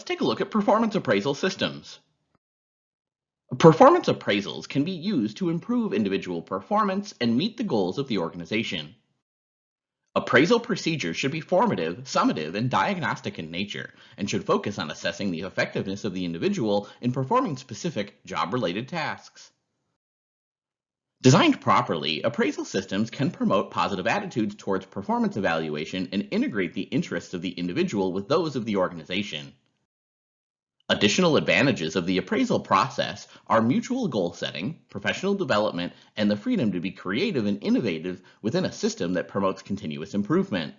let's take a look at performance appraisal systems. Performance appraisals can be used to improve individual performance and meet the goals of the organization. Appraisal procedures should be formative, summative, and diagnostic in nature, and should focus on assessing the effectiveness of the individual in performing specific job-related tasks. Designed properly, appraisal systems can promote positive attitudes towards performance evaluation and integrate the interests of the individual with those of the organization. Additional advantages of the appraisal process are mutual goal setting, professional development, and the freedom to be creative and innovative within a system that promotes continuous improvement.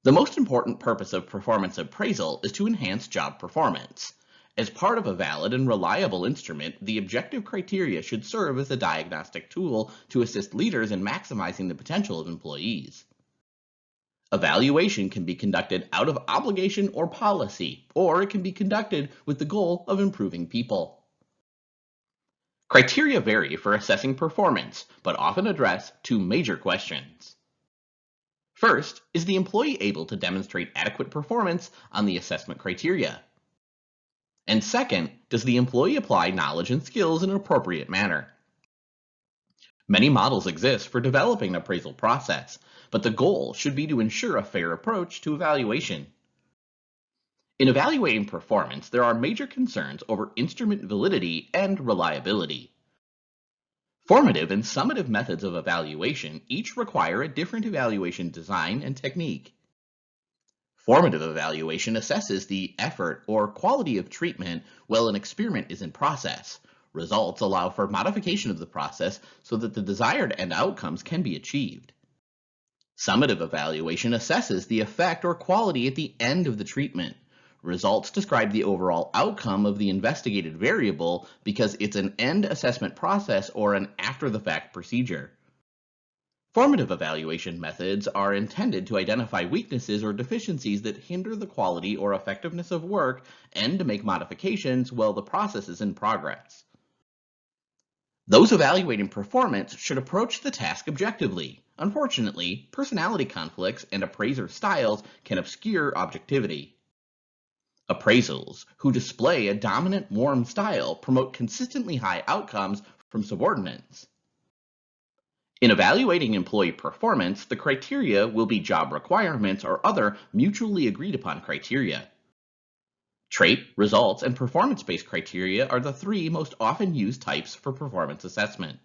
The most important purpose of performance appraisal is to enhance job performance. As part of a valid and reliable instrument, the objective criteria should serve as a diagnostic tool to assist leaders in maximizing the potential of employees. Evaluation can be conducted out of obligation or policy, or it can be conducted with the goal of improving people. Criteria vary for assessing performance, but often address two major questions. First, is the employee able to demonstrate adequate performance on the assessment criteria? And second, does the employee apply knowledge and skills in an appropriate manner? Many models exist for developing an appraisal process, but the goal should be to ensure a fair approach to evaluation. In evaluating performance, there are major concerns over instrument validity and reliability. Formative and summative methods of evaluation each require a different evaluation design and technique. Formative evaluation assesses the effort or quality of treatment while an experiment is in process. Results allow for modification of the process so that the desired end outcomes can be achieved. Summative evaluation assesses the effect or quality at the end of the treatment. Results describe the overall outcome of the investigated variable because it's an end assessment process or an after-the-fact procedure. Formative evaluation methods are intended to identify weaknesses or deficiencies that hinder the quality or effectiveness of work and to make modifications while the process is in progress. Those evaluating performance should approach the task objectively. Unfortunately, personality conflicts and appraiser styles can obscure objectivity. Appraisals, who display a dominant warm style, promote consistently high outcomes from subordinates. In evaluating employee performance, the criteria will be job requirements or other mutually agreed upon criteria. Trait, results, and performance-based criteria are the three most often used types for performance assessment.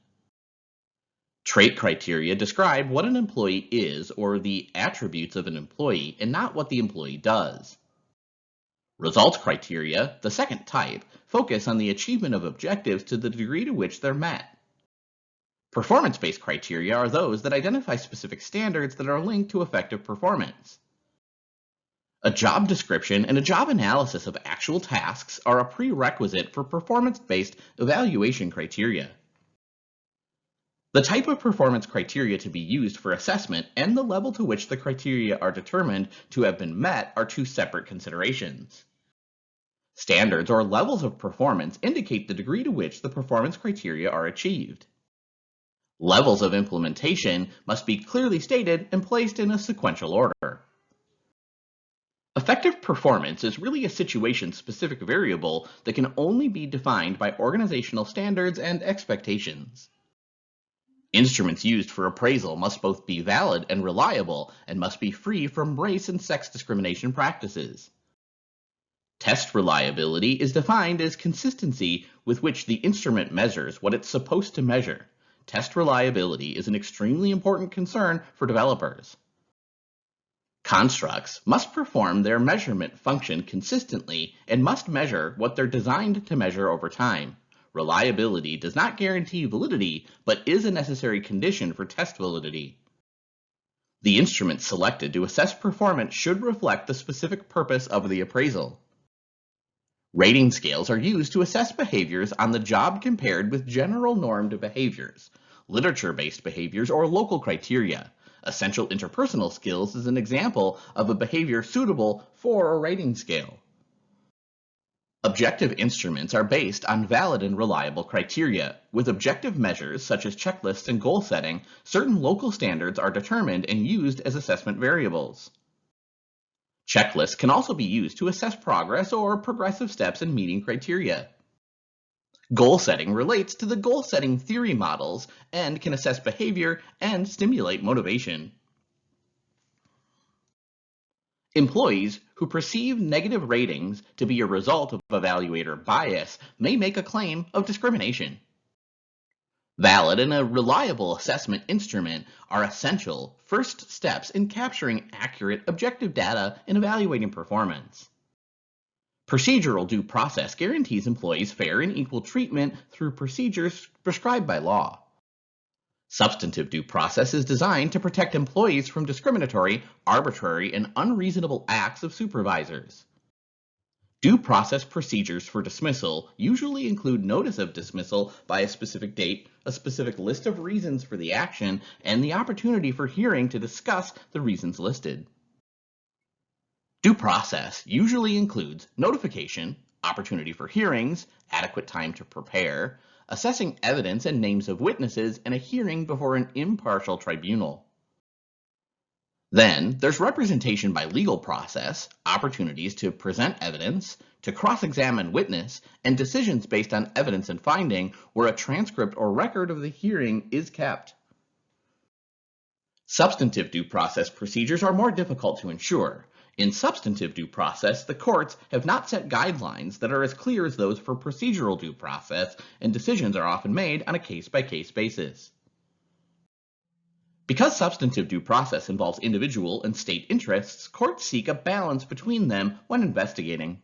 Trait criteria describe what an employee is or the attributes of an employee and not what the employee does. Results criteria, the second type, focus on the achievement of objectives to the degree to which they're met. Performance-based criteria are those that identify specific standards that are linked to effective performance. A job description and a job analysis of actual tasks are a prerequisite for performance-based evaluation criteria. The type of performance criteria to be used for assessment and the level to which the criteria are determined to have been met are two separate considerations. Standards or levels of performance indicate the degree to which the performance criteria are achieved. Levels of implementation must be clearly stated and placed in a sequential order. Effective performance is really a situation-specific variable that can only be defined by organizational standards and expectations. Instruments used for appraisal must both be valid and reliable and must be free from race and sex discrimination practices. Test reliability is defined as consistency with which the instrument measures what it's supposed to measure. Test reliability is an extremely important concern for developers. Constructs must perform their measurement function consistently and must measure what they're designed to measure over time. Reliability does not guarantee validity, but is a necessary condition for test validity. The instrument selected to assess performance should reflect the specific purpose of the appraisal. Rating scales are used to assess behaviors on the job compared with general normed behaviors, literature-based behaviors, or local criteria. Essential interpersonal skills is an example of a behavior suitable for a rating scale. Objective instruments are based on valid and reliable criteria. With objective measures such as checklists and goal setting, certain local standards are determined and used as assessment variables. Checklists can also be used to assess progress or progressive steps in meeting criteria. Goal setting relates to the goal setting theory models and can assess behavior and stimulate motivation. Employees who perceive negative ratings to be a result of evaluator bias may make a claim of discrimination. Valid and a reliable assessment instrument are essential first steps in capturing accurate, objective data and evaluating performance. Procedural due process guarantees employees fair and equal treatment through procedures prescribed by law. Substantive due process is designed to protect employees from discriminatory, arbitrary, and unreasonable acts of supervisors. Due process procedures for dismissal usually include notice of dismissal by a specific date, a specific list of reasons for the action, and the opportunity for hearing to discuss the reasons listed. Due process usually includes notification, opportunity for hearings, adequate time to prepare, assessing evidence and names of witnesses, and a hearing before an impartial tribunal. Then, there's representation by legal process, opportunities to present evidence, to cross-examine witness, and decisions based on evidence and finding where a transcript or record of the hearing is kept. Substantive due process procedures are more difficult to ensure. In substantive due process, the courts have not set guidelines that are as clear as those for procedural due process, and decisions are often made on a case-by-case basis. Because substantive due process involves individual and state interests, courts seek a balance between them when investigating.